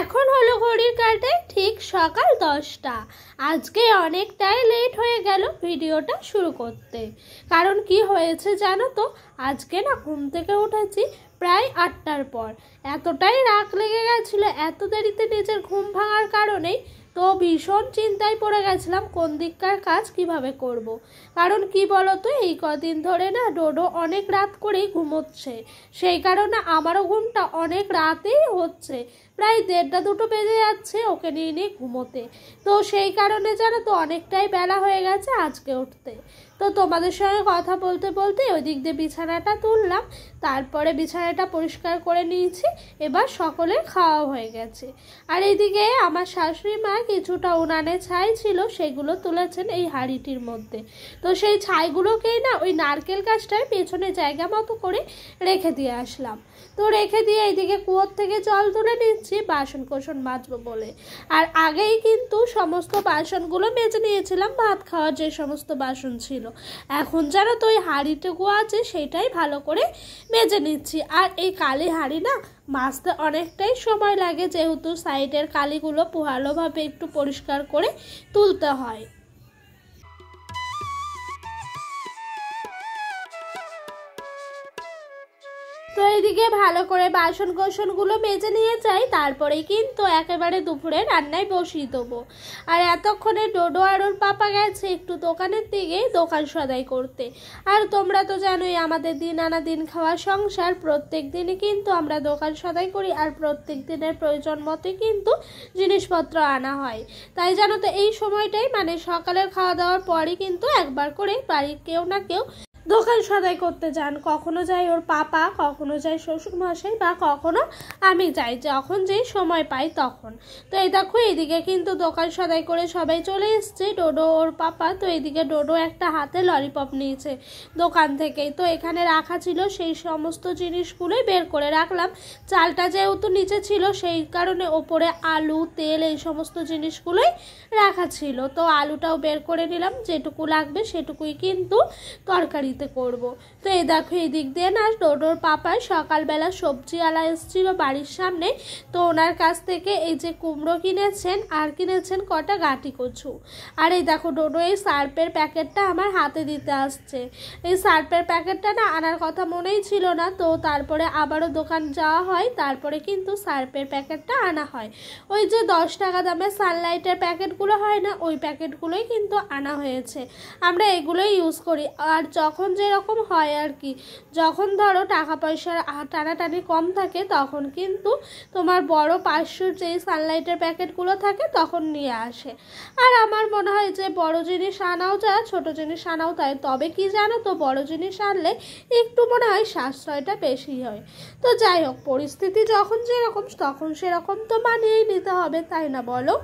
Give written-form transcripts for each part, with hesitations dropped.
এখন হলো ঘড়ির কাঁটায় ঠিক সকাল 10টা। আজকে অনেকটাই লেট হয়ে গেল ভিডিওটা শুরু করতে। কারণ কি হয়েছে জানো তো, আজকে না ঘুম থেকে উঠেছি প্রায় 8টার পর। এতটাই রাগ লেগে গেছিলো এত দেরিতে নিজের ঘুম ভাঙার কারণেই। তো ভীষণ চিন্তায় পড়ে গেছিলাম কোন দিককার কাজ কিভাবে করব। কারণ কি বলতো, এই কদিন ধরে না ডোডো অনেক রাত করেই ঘুমোচ্ছে, সেই কারণে আমারও ঘুমটা অনেক রাতেই হচ্ছে। প্রায় 1:30-2টো বেজে যাচ্ছে ওকে নিয়ে নিয়ে ঘুমোতে। তো সেই কারণে জানো তো অনেকটাই বেলা হয়ে গেছে আজকে উঠতে। তো তোমাদের সঙ্গে কথা বলতে বলতে ওই দিক দিয়ে বিছানাটা তুললাম, তারপরে বিছানাটা পরিষ্কার করে নিয়েছি। এবার সকলের খাওয়া হয়ে গেছে। আর এইদিকে আমার শাশুড়ি মা কিছুটা উনানে ছাই ছিল সেগুলো তুলেছেন এই হাঁড়িটির মধ্যে। তো সেই ছাইগুলোকেই না ওই নারকেল গাছটার পেছনে জায়গা মতো করে রেখে দিয়ে আসলাম। তো রেখে দিয়ে এইদিকে কুয়োর থেকে জল তুলে নিচ্ছি বাসন কোসন মাজবো বলে। আর আগেই কিন্তু সমস্ত বাসনগুলো মেজে নিয়েছিলাম, ভাত খাওয়ার যে সমস্ত বাসন ছিল। এখন জানো তো ওই হাঁড়িটুকু আছে সেটাই ভালো করে মেজে নিচ্ছি। আর এই কালি হাঁড়ি না মাজতে অনেকটাই সময় লাগে, যেহেতু সাইডের কালিগুলো ভালোভাবে একটু পরিষ্কার করে তুলতে হয়। তো এইদিকে ভালো করে বাসন কোসনগুলো মেজে নিয়ে যাই, তারপরেই কিন্তু একেবারে দুপুরে রান্নায় বসিয়ে দেবো। আর এতক্ষণে ডোডো আর ওর পাপা গেছে একটু দোকানের দিকে দোকান সদাই করতে। আর তোমরা তো জানোই আমাদের দিন আনা দিন খাওয়া সংসার, প্রত্যেক দিনই কিন্তু আমরা দোকান সদাই করি আর প্রত্যেক দিনের প্রয়োজন মতে কিন্তু জিনিসপত্র আনা হয়। তাই জানো তো এই সময়টাই মানে সকালের খাওয়া দাওয়ার পরই কিন্তু একবার করে বাড়ির কেউ না কেউ দোকান সদাই করতে যান। কখনো যাই ওর পাপা, কখনো যাই শ্বশুর মশাই, বা কখনো আমি যাই, যখন যেই সময় পাই তখন। তো এই দেখো এইদিকে কিন্তু দোকান সদাই করে সবাই চলে এসছে, ডোডো ওর পাপা। তো এইদিকে ডোডো একটা হাতে ললিপপ নিয়েছে দোকান থেকেই। তো এখানে রাখা ছিল সেই সমস্ত জিনিসগুলোই বের করে রাখলাম। চালটা যেহেতু নিচে ছিল সেই কারণে ওপরে আলু তেল এই সমস্ত জিনিসগুলোই রাখা ছিল। তো আলুটাও বের করে নিলাম, যেটুকু লাগবে সেটুকুই কিন্তু তরকারি করব। তো এই দেখো এই দিক দিয়ে না ডোডোর পাপা সকালবেলা সবজিওয়ালা এসেছিল বাড়ির সামনে। তো ওনার কাছ থেকে এই যে কুমড়ো কিনেছেন আর কিনেছেন কটা গাঁটি কচু। আর এই দেখো ডোডো এই সার্পের প্যাকেটটা আমার হাতে দিতে আসছে। এই সার্পের প্যাকেটটা না আনার কথা মনেই ছিল না, তো তারপরে আবারও দোকান যাওয়া হয়, তারপরে কিন্তু সার্পের প্যাকেটটা আনা হয়। ওই যে 10 টাকা দামের সানলাইটের প্যাকেটগুলো হয় না, ওই প্যাকেটগুলোই কিন্তু আনা হয়েছে। আমরা এগুলোই ইউজ করি। আর যখন যেরকম হয় আর কি, যখন ধরো টাকা পয়সার টানাটানি কম থাকে তখন কিন্তু তোমার বড় 500 যেই সানলাইটের প্যাকেটগুলো থাকে তখন নিয়ে আসে। আর আমার মনে হয় যে বড় জিনিস আনাও যায়, ছোট জিনিস আনাও তাই। তবে কি জানো তো, বড় জিনিস আনলে একটু মনে হয় সাশ্রয়টা বেশি হয়। তো যাই হোক, পরিস্থিতি যখন যেরকম তখন সেরকম তো মানিয়েই নিতে হবে, তাই না বলো?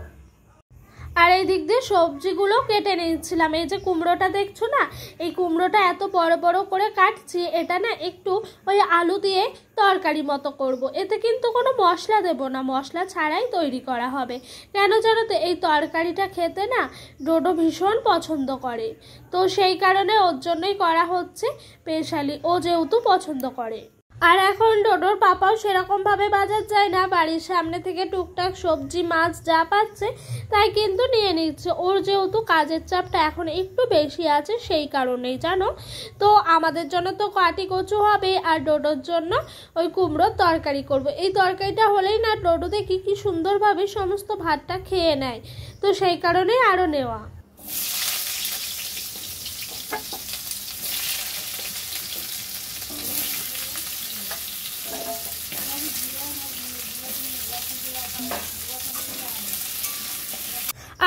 আর এই দিক দিয়ে সবজিগুলো কেটে নিচ্ছিলাম। এই যে কুমড়োটা দেখছো না, এই কুমড়োটা এত বড় বড় করে কাটছি, এটা না একটু ওই আলু দিয়ে তরকারি মতো করব। এতে কিন্তু কোনো মশলা দেব না, মশলা ছাড়াই তৈরি করা হবে। কেন জানো তো, এই তরকারিটা খেতে না ডোডো ভীষণ পছন্দ করে। তো সেই কারণে ওর জন্যই করা হচ্ছে স্পেশালি, ও যেহেতু পছন্দ করে। আর এখন ডোডোর পাপাও সেরকমভাবে বাজার যায় না, বাড়ির সামনে থেকে টুকটাক সবজি মাছ যা পাচ্ছে তাই কিন্তু নিয়ে নিচ্ছে। ওর যেহেতু কাজের চাপটা এখন একটু বেশি আছে সেই কারণেই জানো। তো আমাদের জন্য তো কাটি কচু হবে আর ডোডোর জন্য ওই কুমড়োর তরকারি করব। এই তরকারিটা হলেই না ডোডো দেখি কি সুন্দরভাবে সমস্ত ভাতটা খেয়ে নেয়, তো সেই কারণেই আরও নেওয়া।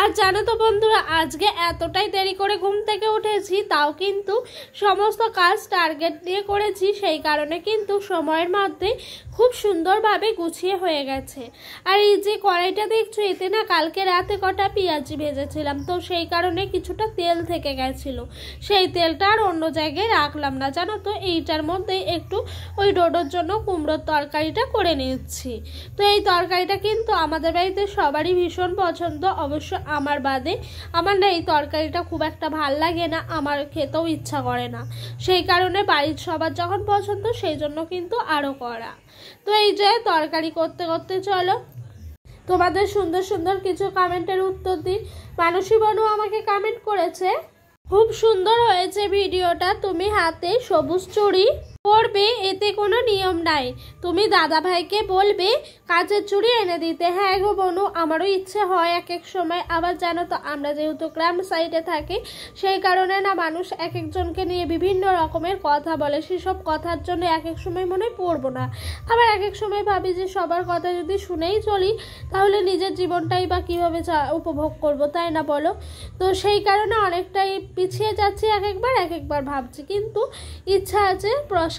আর জানো তো বন্ধুরা, আজকে এতটাই দেরি করে ঘুম থেকে উঠেছি, তাও কিন্তু সমস্ত কাজ টার্গেট দিয়ে করেছি, সেই কারণে কিন্তু সময়ের মধ্যে খুব সুন্দরভাবে গুছিয়ে হয়ে গেছে। আর এই যে কড়াইটা দেখছো, এতে না কালকে রাতে কটা পেঁয়াজি ভেজেছিলাম, তো সেই কারণে কিছুটা তেল থেকে গেছিলো। সেই তেলটা আর অন্য জায়গায় রাখলাম না জানো তো, এইটার মধ্যে একটু ওই ডোডোর জন্য কুমড়োর তরকারিটা করে নিচ্ছি। তো এই তরকারিটা কিন্তু আমাদের বাড়িতে সবারই ভীষণ পছন্দ, অবশ্য আমার বাদে। আমার না এই তরকারিটা খুব একটা ভাল লাগে না, আমার খেতেও ইচ্ছা করে না, সেই কারণে বাড়ির সবার যখন পছন্দ সেই জন্য কিন্তু আরও করা। তো এই যে তরকারি করতে করতে চলো তোমাদের সুন্দর সুন্দর কিছু কমেন্টের উত্তর দিই। মানসী বনু আমাকে কমেন্ট করেছে, খুব সুন্দর হয়েছে ভিডিওটা, তুমি হাতে সবুজ চুড়ি পরবে, এতে কোনো নিয়ম নাই, তুমি দাদা ভাইকে বলবে কাচের চুড়ি এনে দিতে। হ্যাঁ গো বনু, আমারও ইচ্ছে হয় এক এক সময়। আবার জানো তো আমরা যেহেতু গ্রাম সাইডে থাকি, সেই কারণে না মানুষ এক একজনকে নিয়ে বিভিন্ন রকমের কথা বলে, সেসব কথার জন্য এক এক সময় মনে হয় পড়বো না। আবার এক এক সময় ভাবি যে সবার কথা যদি শুনেই চলি তাহলে নিজের জীবনটাই বা কীভাবে উপভোগ করব, তাই না বলো? তো সেই কারণে অনেকটাই পিছিয়ে যাচ্ছি এক একবার ভাবছি। কিন্তু ইচ্ছা আছে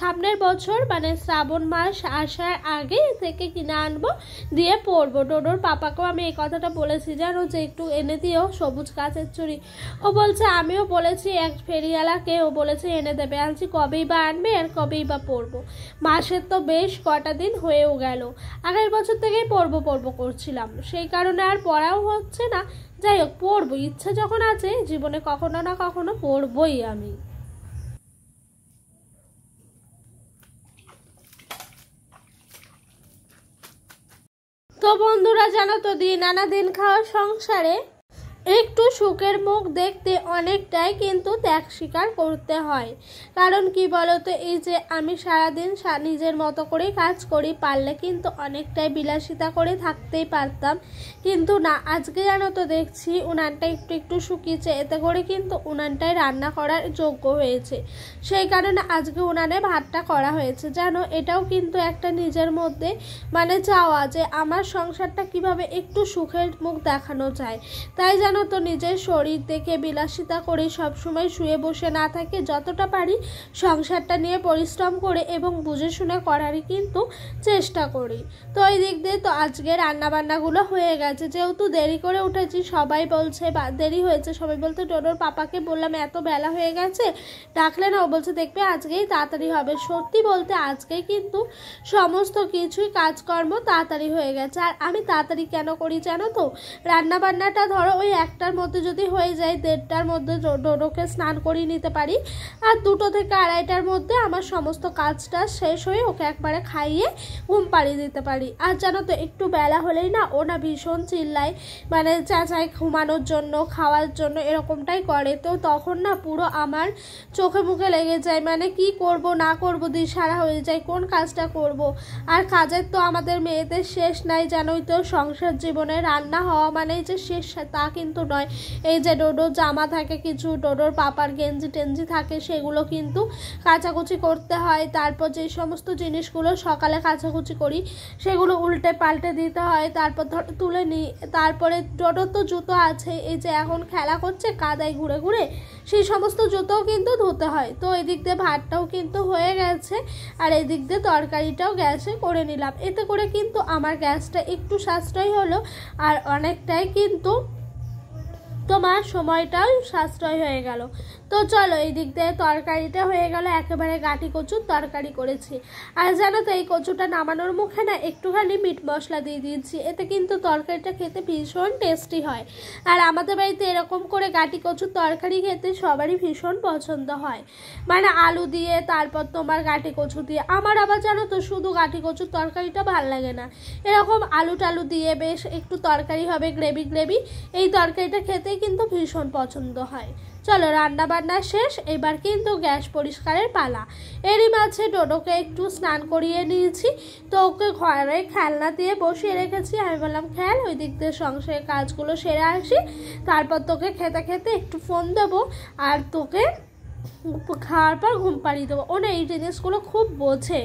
সামনের বছর মানে শ্রাবণ মাস আসার আগে থেকে কিনে আনবো, দিয়ে পরবো। ডোডোর পাপাকেও আমি এই কথাটা বলেছি, জানো, যে একটু এনে দিও সবুজ কাচের চুড়ি। ও বলছে, আমিও বলেছি এক ফেরিওয়ালাকে, ও বলেছে এনে দেবে। আনছি কবেই বা আনবে আর কবেই বা পরবো। মাসের তো বেশ কটা দিন হয়েও গেল, আগের বছর থেকেই পরবো করছিলাম, সেই কারণে আর পড়াও হচ্ছে না। যাই হোক, পরবো, ইচ্ছা যখন আছে জীবনে কখনো না কখনো পরবই আমি। তো বন্ধুরা জানো তো, দিন আনা দিন খাওয়া সংসারে একটু সুখের মুখ দেখতে অনেকটাই কিন্তু ত্যাগ স্বীকার করতে হয়। কারণ কি বলতো, এই যে আমি সারাদিন নিজের মতো করে কাজ করি, পারলে কিন্তু অনেকটাই বিলাসিতা করে থাকতেই পারতাম, কিন্তু না। আজকে জানো তো দেখছি উনানটা একটু শুকিয়েছে, এতে করে কিন্তু উনানটাই রান্না করার যোগ্য হয়েছে, সেই কারণে আজকে উনানে ভাতটা করা হয়েছে। জানো, এটাও কিন্তু একটা নিজের মধ্যে মানে চাওয়া যে আমার সংসারটা কিভাবে একটু সুখের মুখ দেখানো যায়। তাই জানো তো, নিজের শরীর দেখে বিলাসিতা করে সবসময় শুয়ে বসে না থাকে, যতটা পারি সংসারটা নিয়ে পরিশ্রম করে এবং বুঝে শুনে করারই কিন্তু চেষ্টা করি। তো ওই দিক দিয়ে তো আজকে রান্নাবান্নাগুলো হয়ে গেছে। যেহেতু দেরি করে উঠেছি, সবাই বলছে দেরি হয়েছে, সবাই বলতে ডোডোর পাপাকে বললাম এত বেলা হয়ে গেছে, ডাকলে না। ও বলছে দেখবে আজকেই তাড়াতাড়ি হবে। সত্যি বলতে আজকেই কিন্তু সমস্ত কিছুই কাজকর্ম তাড়াতাড়ি হয়ে গেছে। আর আমি তাড়াতাড়ি কেন করি জানো তো, রান্নাবান্নাটা ধরো ওই 1টার মধ্যে যদি হয়ে যায়, 1:30টার মধ্যে ডোডোকে স্নান করিয়ে নিতে পারি, আর 2টো থেকে 2:30টার মধ্যে আমার সমস্ত কাজটা শেষ হয়ে ওকে একবারে খাইয়ে ঘুম পাড়িয়ে দিতে পারি। আর জানো তো, একটু বেলা হলেই না ও না ভীষণ চিল্লায়, মানে চাচাই ঘুমানোর জন্য, খাওয়ার জন্য, এরকমটাই করে। তো তখন না পুরো আমার চোখে মুখে লেগে যায়, মানে কি করব না করব দিশারা হয়ে যায়, কোন কাজটা করব। আর কাজের তো আমাদের মেয়েদের শেষ নাই, জানোই তো, সংসার জীবনে রান্না হওয়া মানেই যে শেষ তা কিন্তু নয়। এই যে ডোডোর জামা থাকে কিছু, ডোডোর পাপার গেঞ্জি টেঞ্জি থাকে, সেগুলো কিন্তু কাচাকুচি করতে হয়। তারপর যে সমস্ত জিনিসগুলো সকালে কাচাকুচি করি সেগুলো উল্টে পাল্টে দিতে হয়, তারপর তুলে নিই। তারপরে ডোডোর তো জুতো আছে, এই যে এখন খেলা করছে কাদায় ঘুরে ঘুরে, সেই সমস্ত জুতোও কিন্তু ধুতে হয়। তো এদিক দিয়ে ভাতটাও কিন্তু হয়ে গেছে, আর এদিক দিয়ে তরকারিটাও গ্যাসে করে নিলাম। এতে করে কিন্তু আমার গ্যাসটা একটু সাশ্রয় হলো, আর অনেকটাই কিন্তু তোমার সময়টাও সাশ্রয় হয়ে গেল। তো চলো, এই দিক দিয়ে তরকারিটা হয়ে গেল, একেবারে গাঁটি কচুর তরকারি করেছি। আর জানো তো, এই কচুটা নামানোর মুখে না একটুখানি মিট মশলা দিয়ে দিয়েছি, এতে কিন্তু তরকারিটা খেতে ভীষণ টেস্টি হয়। আর আমাদের বাড়িতে এরকম করে গাঁটি কচুর তরকারি খেতে সবারই ভীষণ পছন্দ হয়, মানে আলু দিয়ে, তারপর তোমার গাঁটি কচু দিয়ে। আমার আবার জানো তো শুধু গাঁটি কচুর তরকারিটা ভাল লাগে না, এরকম আলু টালু দিয়ে বেশ একটু তরকারি হবে, গ্রেভি গ্রেভি, এই তরকারিটা খেতেই কিন্তু ভীষণ পছন্দ হয়। চলো, রান্না বান্না শেষ, এবার কিন্তু গ্যাস পরিষ্কারের পালা। এরই মাঝে ডোডোকে একটু স্নান করিয়ে নিয়েছি, তো ওকে ঘরে খেলনা দিয়ে বসিয়ে রেখেছি। আমি বললাম খেল, ওই দিক দিয়ে সংসারের কাজগুলো সেরে আসি, তারপর তোকে খেতে খেতে একটু ফোন দেবো, আর তোকে খাওয়ার পর ঘুম পাড়িয়ে দেবো। ও না এই জিনিসগুলো খুব বোঝে,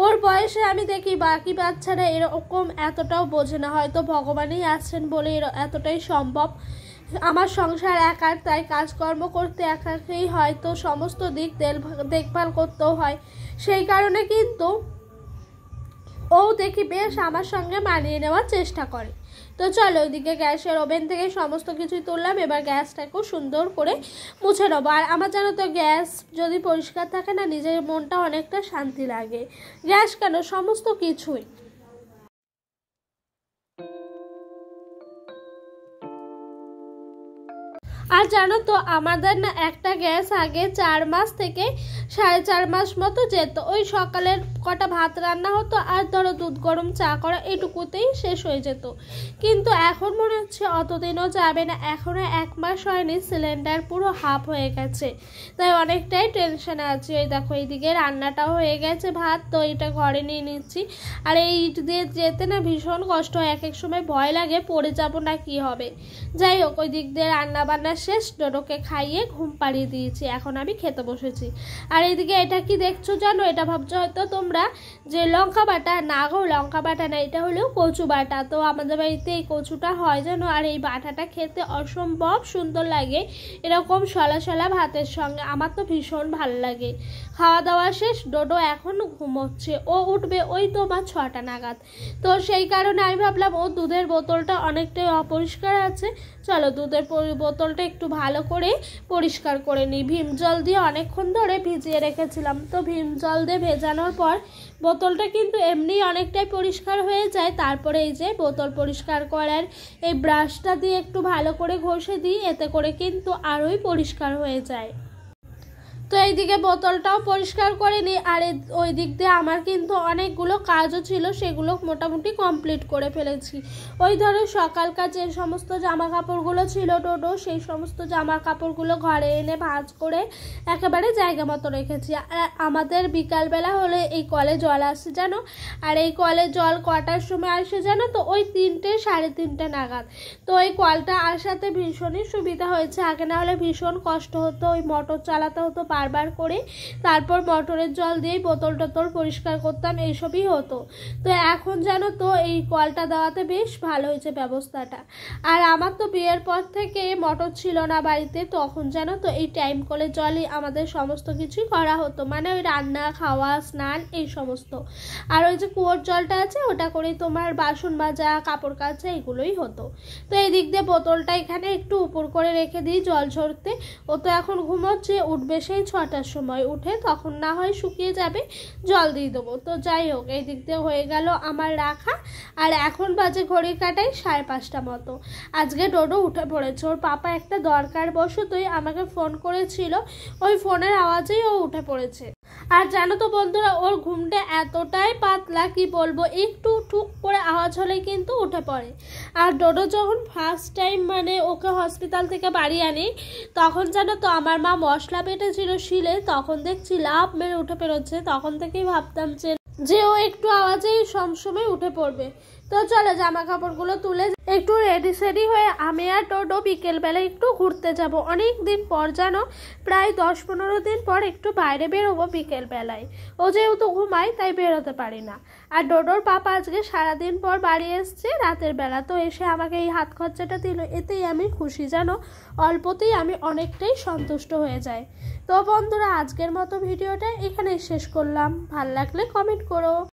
ওর বয়সে আমি দেখি বাকি বাচ্চারা এরকম এতটাও বোঝে না, হয়তো ভগবানই আছেন বলে এতটাই সম্ভব। আমার সংসার একার, তাই কাজকর্ম করতে একাকেই হয়, তো সমস্ত দিক দেখভাল করতেও হয়, সেই কারণে কিন্তু ও দেখি বেশ আমার সঙ্গে মানিয়ে নেওয়ার চেষ্টা করে। তো চলো, ওইদিকে গ্যাসের ওভেন থেকে সমস্ত কিছুই তুললাম, এবার গ্যাসটাকেও সুন্দর করে মুছে নেবো। আর আমার জানো তো, গ্যাস যদি পরিষ্কার থাকে না, নিজের মনটা অনেকটা শান্তি লাগে। গ্যাস কেন, সমস্ত কিছুই। আর জানো তো আমাদের না একটা গ্যাস আগে 4 মাস থেকে 4.5 মাস মতো যেত। ওই সকালের কটা ভাত রান্না হতো আর ধরো দুধ গরম চা করা এটুকুতেই শেষ হয়ে যেত। কিন্তু এখন মনে হচ্ছে অতদিনও যাবে না, এখনও 1 মাস হয়নি, সিলিন্ডার পুরো হাফ হয়ে গেছে, তাই অনেকটাই টেনশনে আছি। ওই দেখো এইদিকে রান্নাটাও হয়ে গেছে, ভাত তো এটা ঘরে নিয়ে নিচ্ছি। আর এই ইট দিয়ে যেতে না ভীষণ কষ্ট হয়, এক এক সময় ভয় লাগে পড়ে যাব না কি হবে। যাই হোক ওই দিক দিয়ে রান্না বান্না শেষ, ডোডোকে খাইয়ে ঘুম পাড়িয়ে দিয়েছি, এখন আমি খেতে বসেছি। আর এইদিকে এটা কি দেখছো জানো, এটা ভাবছো হয়তো তোমরা যে লঙ্কা বাটা, না গো লঙ্কা বাটা না, এটা হলো কচু বাটা। তো আমাদের বাড়িতে এই কচুটা হয় জানো, আর এই বাটাটা খেতে অসম্ভব সুন্দর লাগে এরকম সলা সলা ভাতের সঙ্গে, আমার তো ভীষণ ভালো লাগে। খাওয়া দাওয়া শেষ, ডোডো এখন ঘুমোচ্ছে, ও উঠবে ওই তোমার 6টা নাগাদ। তো সেই কারণে আমি ভাবলাম ও দুধের বোতলটা অনেকটাই অপরিষ্কার আছে, চলো দুধের বোতলটা একটু ভালো করে পরিষ্কার করে নিই। ভীম জল দিয়ে অনেকক্ষণ ধরে ভিজিয়ে রেখেছিলাম, তো ভীম জল দিয়ে ভেজানোর পর বোতলটা কিন্তু এমনি অনেকটাই পরিষ্কার হয়ে যায়। তারপরে এই যে বোতল পরিষ্কার করার এই ব্রাশটা দিয়ে একটু ভালো করে ঘষে দিই, এতে করে কিন্তু আরোই পরিষ্কার হয়ে যায়। তো এইদিকে বোতলটাও পরিষ্কার করে নিই। আর ওই দিক দিয়ে আমার কিন্তু অনেকগুলো কাজও ছিল, সেগুলো মোটামুটি কমপ্লিট করে ফেলেছি। ওই ধরো সকালকার যে সমস্ত জামা কাপড়গুলো ছিল ডোডো, সেই সমস্ত জামা কাপড়গুলো ঘরে এনে ভাঁজ করে একেবারে জায়গা মতো রেখেছি। আর আমাদের বিকালবেলা হলে এই কলে জল আসে জানো, আর এই কলে জল কটার সময় আসে জানো তো, ওই 3টে 3:30 নাগাদ। তো এই কলটা আসাতে ভীষণই সুবিধা হয়েছে, আগে না হলে ভীষণ কষ্ট হতো, ওই মোটর চালাতে হতো বারবার করে, তারপর মোটরের জল দিয়েই বোতল টোতল পরিষ্কার করতাম, এইসবই হতো। তো এখন জানো তো এই কলটা দেওয়াতে বেশ ভালো হয়েছে ব্যবস্থাটা। আর আমার তো বিয়ের পর থেকে মোটর ছিল না বাড়িতে, তখন জানো তো এই টাইম কলের জলই আমাদের সমস্ত কিছুই করা হতো, মানে ওই রান্না খাওয়া স্নান এই সমস্ত। আর ওই যে কুয়োর জলটা আছে ওটা করেই তোমার বাসন মাজা কাপড় কাচা এগুলোই হতো। তো এই দিক দিয়ে বোতলটা এখানে একটু উপর করে রেখে দিই জল ঝরতে। ও তো এখন ঘুমোচ্ছে, উঠবে সেই 6টার সময়, উঠে তখন না হয় শুকিয়ে যাবে, জল দিয়ে দেবো। তো যাই হোক এই দিক দিয়ে হয়ে গেল আমার রাখা। আর এখন বাজে ঘড়ির কাটাই 5:30 মতো। আজকে ডোডো উঠে পড়েছে, ওর পাপা একটা দরকার বশতই আমাকে ফোন করেছিল, ওই ফোনের আওয়াজেই ও উঠে পড়েছে। আর জানো তো বন্ধুরা ওর ঘুমটা এতটাই পাতলা কি বলবো, একটু টুক করে আওয়াজ হলেই কিন্তু উঠে পড়ে। আর ডোডো যখন ফার্স্ট টাইম মানে ওকে হসপিটাল থেকে বাড়ি আনি, তখন জানো তো আমার মা মশলা বেটেছিল শিলে, তখন দেখছি লাফ মেরে উঠে বেরোচ্ছে, তখন থেকেই ভাবতাম যে ও একটু আওয়াজেই সবসময় উঠে পড়বে। তো চলো জামা কাপড়গুলো তুলে একটু রেডি সেডি হয়ে আমি আর ডোডো বিকেলবেলা একটু ঘুরতে যাব। অনেক দিন পর জানো, প্রায় 10-15 দিন পর একটু বাইরে বেরোবো বিকেলবেলায়। ও যেহেতু ঘুমায় তাই বেরোতে পারি না। আর ডোডোর পাপা আজকে সারাদিন পর বাড়ি এসছে রাতের বেলা, তো এসে আমাকে এই হাত খরচাটা দিল, এতেই আমি খুশি জানো, অল্পতেই আমি অনেকটাই সন্তুষ্ট হয়ে যাই। তো বন্ধুরা আজকের মতো ভিডিওটা এখানেই শেষ করলাম, ভালো লাগলে কমেন্ট করো।